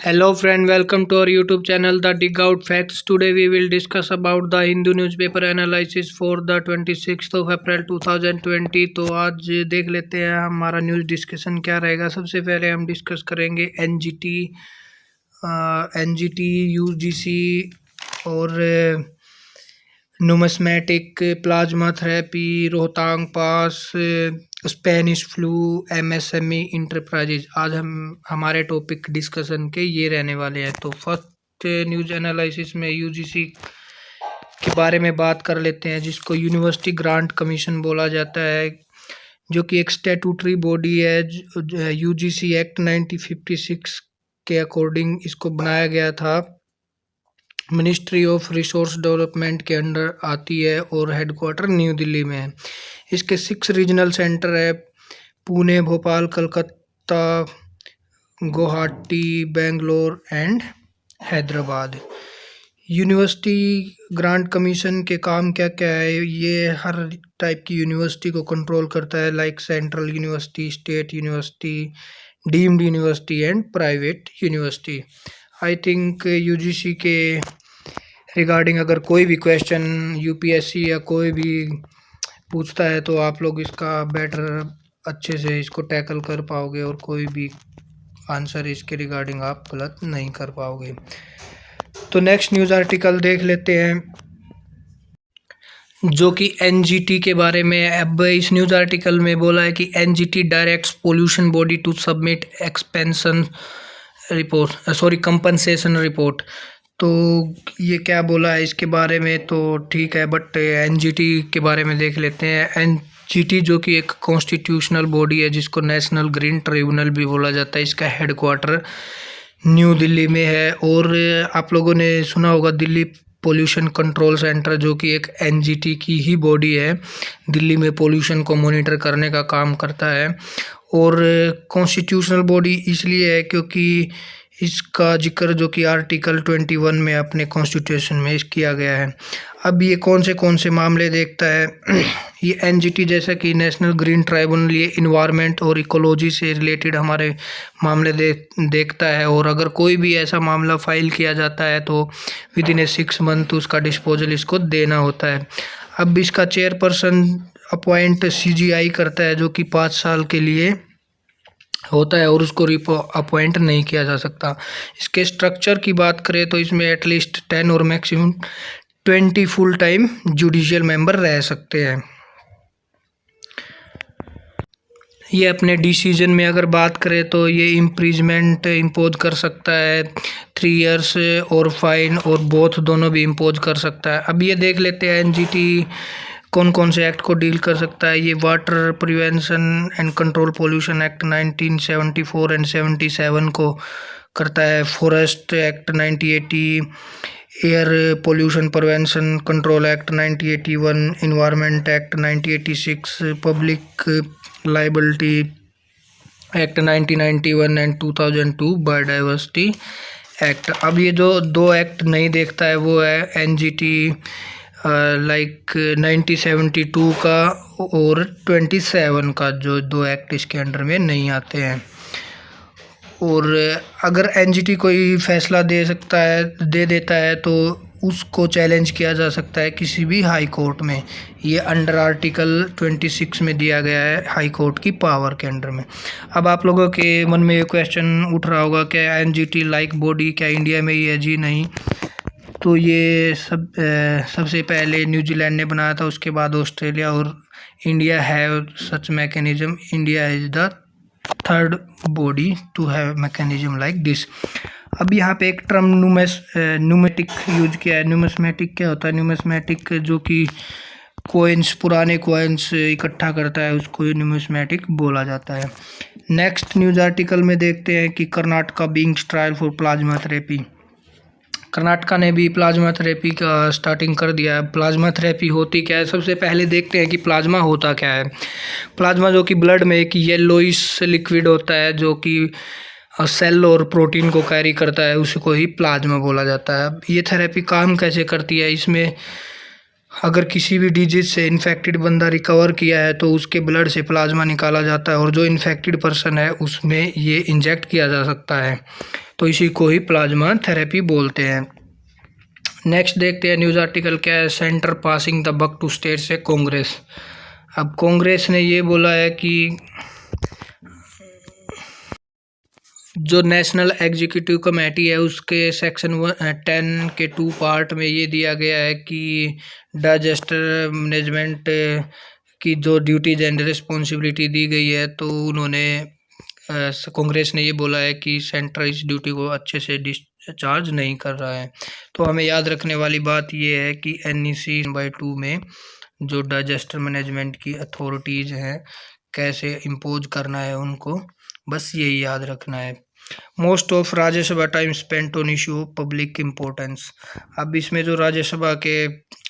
Hello friend, welcome to our YouTube channel The Dig Out Facts. Today we will discuss about the Hindu newspaper analysis for the 26th of April 2020. तो आज देख लेते हैं हमारा news discussion क्या रहेगा। सबसे पहले हम डिस्कस करेंगे एनजीटी यूजीसी और नुमिस्मेटिक, प्लाज्मा थेरेपी, रोहतांग पास, स्पेनिश फ्लू, एमएसएमई इंटरप्राइजेज। आज हम हमारे टॉपिक डिस्कशन के ये रहने वाले हैं। तो फर्स्ट न्यूज़ एनालिसिस में यूजीसी के बारे में बात कर लेते हैं, जिसको यूनिवर्सिटी ग्रांट कमीशन बोला जाता है, जो कि एक स्टैट्यूटरी बॉडी है। यूजीसी एक्ट 1956 के अकॉर्डिंग इसको बनाया गया था। मिनिस्ट्री ऑफ रिसोर्स डेवलपमेंट के अंडर आती है और हेडक्वार्टर न्यू दिल्ली में है। इसके 6 रीजनल सेंटर है: Pune, Bhopal, Calcutta, Guwahati, Bangalore and Hyderabad. University grant commission के काम क्या क्या है? ये हर टाइप की यूनिवर्सिटी को कंट्रोल करता है, like central university, state university, deemed university and private university. I think UGC के रिगार्डिंग अगर कोई भी क्वेश्चन यूपीएससी या कोई भी पूछता है तो आप लोग इसका बेटर अच्छे से इसको टैकल कर पाओगे और कोई भी आंसर इसके रिगार्डिंग आप गलत नहीं कर पाओगे। तो नेक्स्ट न्यूज़ आर्टिकल देख लेते हैं, जो कि एनजीटी के बारे में। अब इस न्यूज़ आर्टिकल में बोला है कि NGT directs pollution body to submit compensation report. तो ये क्या बोला है इसके बारे में तो ठीक है, बट एनजीटी के बारे में देख लेते हैं। एनजीटी जो कि एक कॉन्स्टिट्यूशनल बॉडी है, जिसको नेशनल ग्रीन ट्रिब्यूनल भी बोला जाता है। इसका हेडक्वार्टर न्यू दिल्ली में है। और आप लोगों ने सुना होगा दिल्ली पोल्यूशन कंट्रोल सेंटर, जो कि एक एनजीटी की ही बॉडी है, दिल्ली में पोल्यूशन को मॉनिटर करने का काम करता है। और कॉन्स्टिट्यूशनल बॉडी इसलिए है क्योंकि इसका जिक्र जो कि आर्टिकल 21 में अपने कॉन्स्टिट्यूशन में किया गया है। अब ये कौन से मामले देखता है? ये एनजीटी जैसा कि नेशनल ग्रीन ट्राइब्यूनल, ये इन्वायरमेंट और इकोलॉजी से रिलेटेड हमारे मामले देखता है। और अगर कोई भी ऐसा मामला फाइल किया जाता है तो विद इन 6 मंथ उसका डिस्पोजल इसको देना होता है। अब इसका चेयरपर्सन अपॉइंट सीजीआई करता है, जो कि 5 साल के लिए होता है और उसको अपॉइंट नहीं किया जा सकता। इसके स्ट्रक्चर की बात करें तो इसमें एटलीस्ट 10 और maximum 20 full time judicial member रह सकते हैं। ये अपने डिसीजन में अगर बात करें तो ये इम्प्रीजमेंट इम्पोज कर सकता है, 3 इयर्स और फाइन और बोथ दोनों भी इम्पोज कर सकता है। अब ये देख लेते हैं एनजीटी कौन से एक्ट को डील कर सकता है। ये water prevention and control pollution act 1974 and 77 को करता है, forest act 1980, air pollution prevention control act 1981, environment act 1986, public liability act 1991 and 2002, biodiversity act. अब ये जो 2 एक्ट नहीं देखता है वो है एनजीटी लाइक 1972 का और 27 का, जो 2 एक्ट इसके अंडर में नहीं आते हैं। और अगर एनजीटी कोई फैसला दे देता है तो उसको चैलेंज किया जा सकता है किसी भी हाई कोर्ट में। ये अंडर आर्टिकल 26 में दिया गया है हाई कोर्ट की पावर के अंडर में। अब आप लोगों के मन में ये क्वेश्चन उठ रहा होगा कि एनजीटी लाइक बॉडी क्या इंडिया में ही है? जी नहीं। तो ये सबसे पहले न्यूजीलैंड ने बनाया था, उसके बाद ऑस्ट्रेलिया, और India have such mechanism. India is the 3rd body to have mechanism like this. अब यहाँ पे एक टर्म न्यूमेटिक यूज किया है। न्यूमिस्मेटिक क्या होता है? न्यूमिस्मेटिक जो कि कॉइन्स, पुराने कॉइन्स इकट्ठा करता है, उसको न्यूमिस्मेटिक बोला जाता है। नेक्स्ट न्यूज़ आर्टिकल में देखते हैं कि Karnataka being trial for plasma therapy. Karnataka ने भी प्लाज्मा थेरेपी का स्टार्टिंग कर दिया है। प्लाज्मा थेरेपी होती क्या है? सबसे पहले देखते हैं कि प्लाज्मा होता क्या है। प्लाज्मा जो कि ब्लड में एक येलोइश लिक्विड होता है, जो कि सेल और प्रोटीन को कैरी करता है, उसको ही प्लाज्मा बोला जाता है। अब ये थेरेपी काम कैसे करती है? इसमें अगर किसी भी डिजीज से इन्फेक्टेड बंदा रिकवर किया है तो उसके ब्लड से प्लाज्मा निकाला जाता है और जो इन्फेक्टेड पर्सन है उसमें ये इंजेक्ट किया जा सकता है, तो इसी को ही प्लाज्मा थेरेपी बोलते हैं। नेक्स्ट देखते हैं न्यूज़ आर्टिकल क्या है, centre passing the buck to state से कांग्रेस। अब कांग्रेस ने ये बोला है कि जो नेशनल एग्जीक्यूटिव कमेटी है उसके सेक्शन 10 के 2 पार्ट में ये दिया गया है कि डिजास्टर मैनेजमेंट की जो ड्यूटीज एंड रिस्पॉन्सिबिलिटी दी गई है, तो उन्होंने कांग्रेस ने ये बोला है कि सेंटर इस ड्यूटी को अच्छे से डिस्चार्ज नहीं कर रहा है। तो हमें याद रखने वाली बात ये है कि NEC 2 में जो डिजास्टर मैनेजमेंट की अथॉरिटीज़ हैं कैसे इम्पोज करना है उनको, बस यही याद रखना है। Most of Rajya Sabha time spent on issue of public importance. अब इसमें जो राज्यसभा के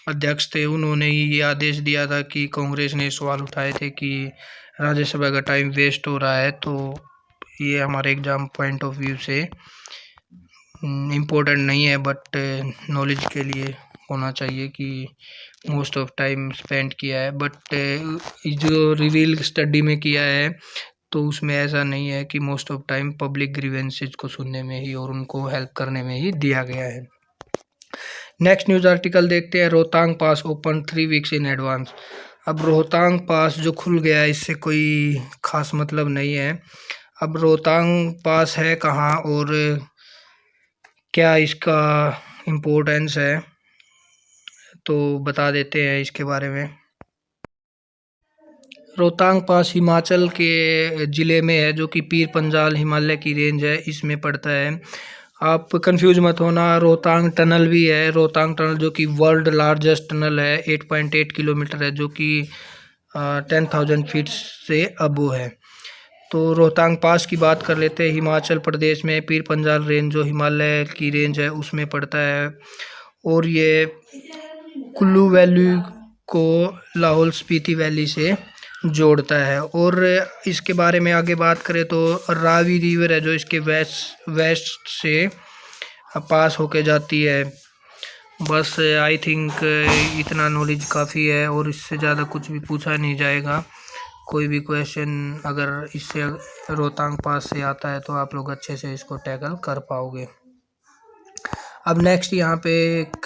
अध्यक्ष थे उन्होंने ये आदेश दिया था कि कांग्रेस ने सवाल उठाए थे कि राज्यसभा का टाइम वेस्ट हो रहा है, तो ये हमारे एग्जाम पॉइंट ऑफ व्यू से इम्पोर्टेंट नहीं है, बट नॉलेज के लिए होना चाहिए कि मोस्ट ऑफ टाइम स्पेंड किया है। बट जो रिवील स्टडी में किया है तो उसमें ऐसा नहीं है कि most of time public grievances को सुनने में ही और उनको हेल्प करने में ही दिया गया है। नेक्स्ट न्यूज़ आर्टिकल देखते हैं, रोहतांग पास ओपन 3 वीक्स इन एडवांस। अब रोहतांग पास जो खुल गया है इससे कोई खास मतलब नहीं है। अब रोहतांग पास है कहाँ और क्या इसका इम्पोर्टेंस है तो बता देते हैं इसके बारे में। रोहतांग पास हिमाचल के ज़िले में है जो कि पीर पंजाल हिमालय की रेंज है, इसमें पड़ता है। आप कंफ्यूज मत होना, रोहतांग टनल भी है। रोहतांग टनल जो कि वर्ल्ड लार्जेस्ट टनल है, 8.8 किलोमीटर है, जो कि 10,000 फीट से अबव है। तो रोहतांग पास की बात कर लेते हैं। हिमाचल प्रदेश में पीर पंजाल रेंज जो हिमालय की रेंज है उसमें पड़ता है और ये कुल्लू वैली को लाहौल स्पीति वैली से जोड़ता है। और इसके बारे में आगे बात करें तो रावी रिवर है जो इसके वेस्ट से पास होके जाती है। बस आई थिंक इतना नॉलेज काफ़ी है और इससे ज़्यादा कुछ भी पूछा नहीं जाएगा। कोई भी क्वेश्चन अगर इससे रोहतांग पास से आता है तो आप लोग अच्छे से इसको टैकल कर पाओगे। अब नेक्स्ट यहाँ पे एक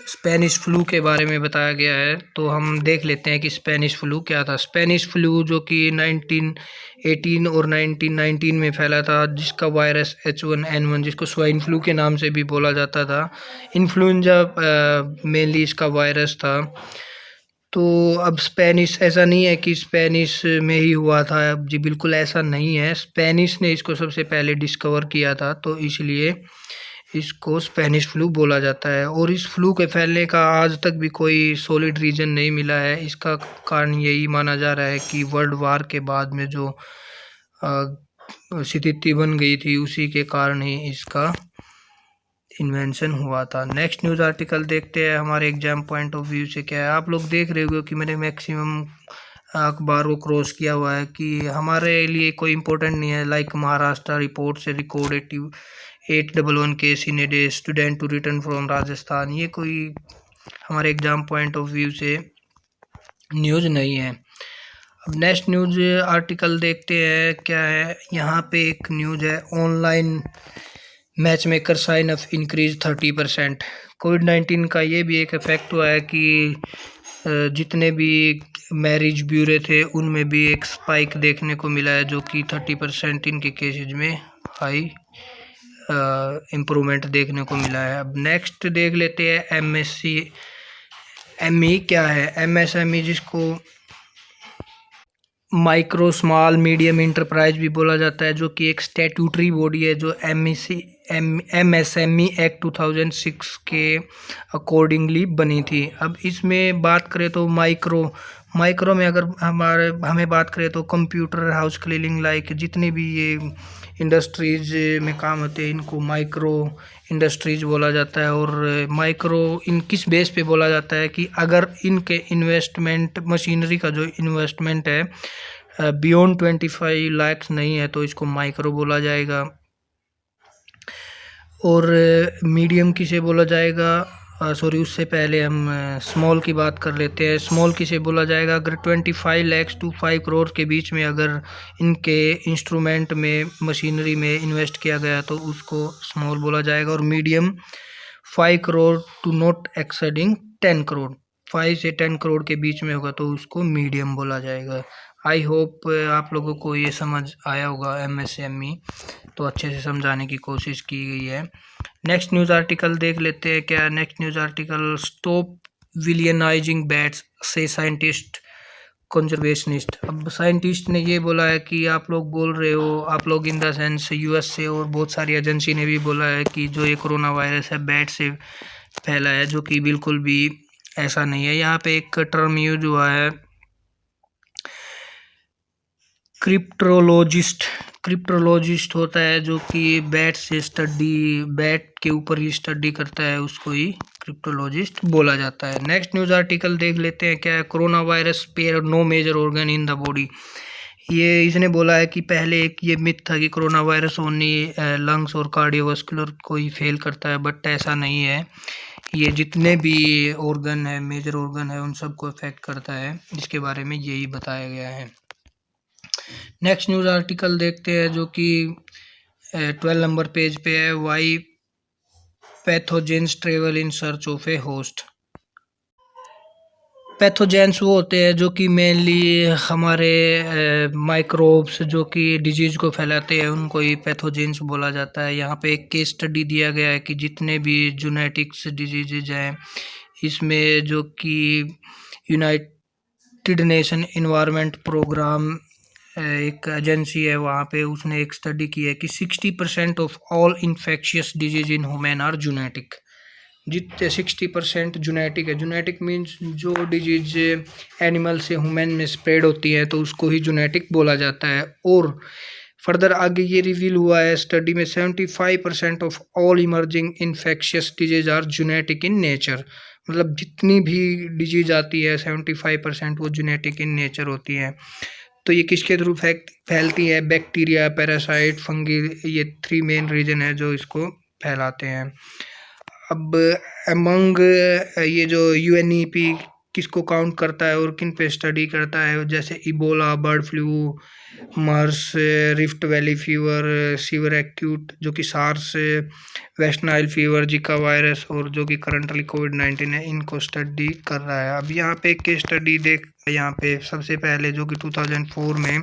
स्पेनिश फ्लू के बारे में बताया गया है, तो हम देख लेते हैं कि स्पेनिश फ्लू क्या था। स्पेनिश फ्लू जो कि 1918 और 1919 में फैला था, जिसका वायरस H1N1 जिसको स्वाइन फ्लू के नाम से भी बोला जाता था। इन्फ्लुएंजा मेनली इसका वायरस था। तो अब स्पेनिश ऐसा नहीं है कि स्पेनिश में ही हुआ था, अब जी बिल्कुल ऐसा नहीं है। स्पेनिश ने इसको सबसे पहले डिस्कवर किया था, तो इसलिए इसको स्पेनिश फ्लू बोला जाता है। और इस फ्लू के फैलने का आज तक भी कोई सॉलिड रीज़न नहीं मिला है। इसका कारण यही माना जा रहा है कि वर्ल्ड वार के बाद में जो स्थिति बन गई थी उसी के कारण ही इसका इन्वेंशन हुआ था। नेक्स्ट न्यूज़ आर्टिकल देखते हैं हमारे एग्जाम पॉइंट ऑफ व्यू से क्या है। आप लोग देख रहे हो कि मैंने मैक्सिमम अखबार को क्रॉस किया हुआ है कि हमारे लिए कोई इम्पोर्टेंट नहीं है। लाइक महाराष्ट्र रिपोर्ट से recorded 811 case in a day, student to return from Rajasthan, ये कोई हमारे एग्जाम पॉइंट ऑफ व्यू से न्यूज़ नहीं है। अब नेक्स्ट न्यूज़ आर्टिकल देखते हैं क्या है। यहाँ पे एक न्यूज़ है, online match maker sign up increase 30%। कोविड-19 का ये भी एक इफेक्ट हुआ है कि जितने भी मैरिज ब्यूरो थे उनमें भी एक स्पाइक देखने को मिला है, जो कि 30% इनके केसेज में हाई इम्प्रूवमेंट देखने को मिला है। अब नेक्स्ट देख लेते हैं MSME क्या है। MSME जिसको माइक्रो स्मॉल मीडियम इंटरप्राइज भी बोला जाता है, जो कि एक स्टैट्यूटरी बॉडी है जो MSME एक्ट 2006 के अकॉर्डिंगली बनी थी। अब इसमें बात करें तो माइक्रो में अगर हमें बात करें तो कंप्यूटर, हाउस क्लीनिंग, लाइक जितने भी ये इंडस्ट्रीज में काम होते हैं इनको माइक्रो इंडस्ट्रीज बोला जाता है। और माइक्रो इन किस बेस पे बोला जाता है कि अगर इनके इन्वेस्टमेंट, मशीनरी का जो इन्वेस्टमेंट है बियॉन्ड 25 लाख नहीं है तो इसको माइक्रो बोला जाएगा। और मीडियम किसे बोला जाएगा, सॉरी, उससे पहले हम स्मॉल की बात कर लेते हैं। स्मॉल किसे बोला जाएगा? अगर 25 लाख टू 5 करोड़ के बीच में अगर इनके इंस्ट्रूमेंट में, मशीनरी में इन्वेस्ट किया गया तो उसको स्मॉल बोला जाएगा। और medium 5 crore to not exceeding 10 crore, 5 से 10 करोड़ के बीच में होगा तो उसको मीडियम बोला जाएगा। आई होप आप लोगों को ये समझ आया होगा MSME, तो अच्छे से समझाने की कोशिश की गई है। नेक्स्ट न्यूज़ आर्टिकल देख लेते हैं। क्या next news article? Stop villainizing bats से साइंटिस्ट कंजर्वेशनिस्ट। अब साइंटिस्ट ने ये बोला है कि आप लोग बोल रहे हो, आप लोग इन द सेंस US से और बहुत सारी एजेंसी ने भी बोला है कि जो ये कोरोना वायरस है बैट से फैला है, जो कि बिल्कुल भी ऐसा नहीं है। यहाँ पे एक टर्म यूज हुआ है क्रिप्टोलॉजिस्ट। क्रिप्टोलॉजिस्ट होता है जो कि बैट से स्टडी, बैट के ऊपर ही स्टडी करता है, उसको ही क्रिप्टोलॉजिस्ट बोला जाता है। नेक्स्ट न्यूज़ आर्टिकल देख लेते हैं। क्या है? Corona virus spare no major organ in the body. ये इसने बोला है कि पहले एक ये मिथ था कि कोरोना वायरस ओनली लंग्स और कार्डियोवास्कुलर को ही फेल करता है, बट ऐसा नहीं है। ये जितने भी ऑर्गन है, मेजर ऑर्गन है, उन सबको इफेक्ट करता है। इसके बारे में यही बताया गया है। नेक्स्ट न्यूज़ आर्टिकल देखते हैं जो कि 12 नंबर पेज पे है। Why pathogens travel in search of a host. Pathogens वो होते हैं जो कि मेनली हमारे माइक्रोब्स जो कि डिजीज़ को फैलाते हैं, उनको ही पैथोजेंस बोला जाता है। यहाँ पे एक केस स्टडी दिया गया है कि जितने भी जेनेटिक्स डिजीज़ हैं, इसमें जो कि यूनाइटेड नेशन एनवायरनमेंट प्रोग्राम एक एजेंसी है, वहाँ पे उसने एक स्टडी की है कि 60% of all infectious disease in human are genetic. जितने 60% जेनेटिक है। जेनेटिक मीन्स जो डिजीज एनिमल से ह्यूमन में स्प्रेड होती है तो उसको ही जेनेटिक बोला जाता है। और फर्दर आगे ये रिवील हुआ है स्टडी में 75% of all emerging infectious disease are genetic in nature. मतलब जितनी भी डिजीज आती है 75% वो जेनेटिक इन नेचर होती है। तो ये किसके थ्रू फैलती है? बैक्टीरिया, पैरासाइट, फंगी, ये 3 मेन रीजन है जो इसको फैलाते हैं। अब अमंग ये जो UNEP किसको काउंट करता है और किन पे स्टडी करता है? जैसे Ebola, bird flu, MERS, Rift Valley fever, severe acute जो कि SARS, West Nile fever, Zika virus और जो कि करंटली कोविड-19 है, इनको स्टडी कर रहा है। अब यहाँ पे केस स्टडी देख, यहाँ पे सबसे पहले जो कि 2004 में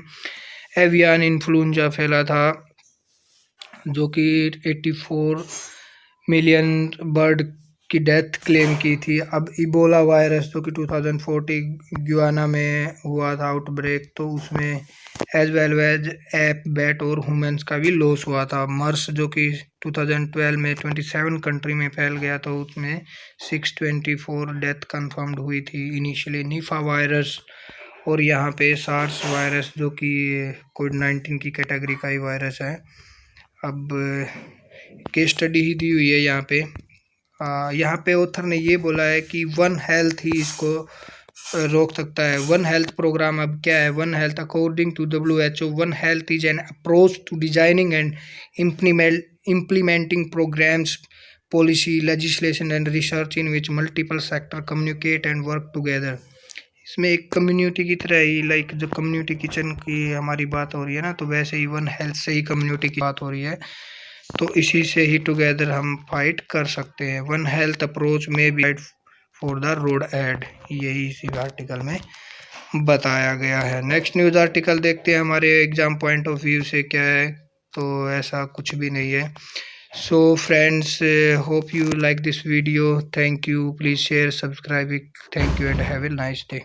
एवियन इन्फ्लुएंजा फैला था जो कि 84 मिलियन बर्ड की डेथ क्लेम की थी। अब इबोला वायरस जो कि 2014 गुयाना में हुआ था आउटब्रेक, तो उसमें as well as ape, bat और ह्यूमंस का भी लॉस हुआ था। मर्स जो कि 2012 में 27 कंट्री में फैल गया तो उसमें 624 डेथ कंफर्म्ड हुई थी इनिशियली। निफा वायरस और यहाँ पे सार्स वायरस जो कि कोविड-19 की कैटेगरी का ही वायरस है। अब केस स्टडी ही दी हुई है यहाँ पे ऑथर ने ये बोला है कि वन हेल्थ ही इसको रोक सकता है। वन हेल्थ प्रोग्राम अब क्या है? One health according to WHO, one health is an approach to designing and implementing programs, policy, legislation and research in which multiple sector communicate and work together। इसमें एक community की तरह ही, like जो community kitchen की हमारी बात हो रही है ना, तो वैसे ही वन हेल्थ से ही कम्युनिटी की बात हो रही है। तो इसी से ही टुगेदर हम फाइट कर सकते हैं। वन हेल्थ अप्रोच में be fight for the road aid, यही इसी आर्टिकल में बताया गया है। नेक्स्ट न्यूज़ आर्टिकल देखते हैं हमारे एग्जाम पॉइंट ऑफ व्यू से क्या है। तो ऐसा कुछ भी नहीं है। So friends, hope you like this video. Thank you, please share, subscribe, thank you and have a nice day.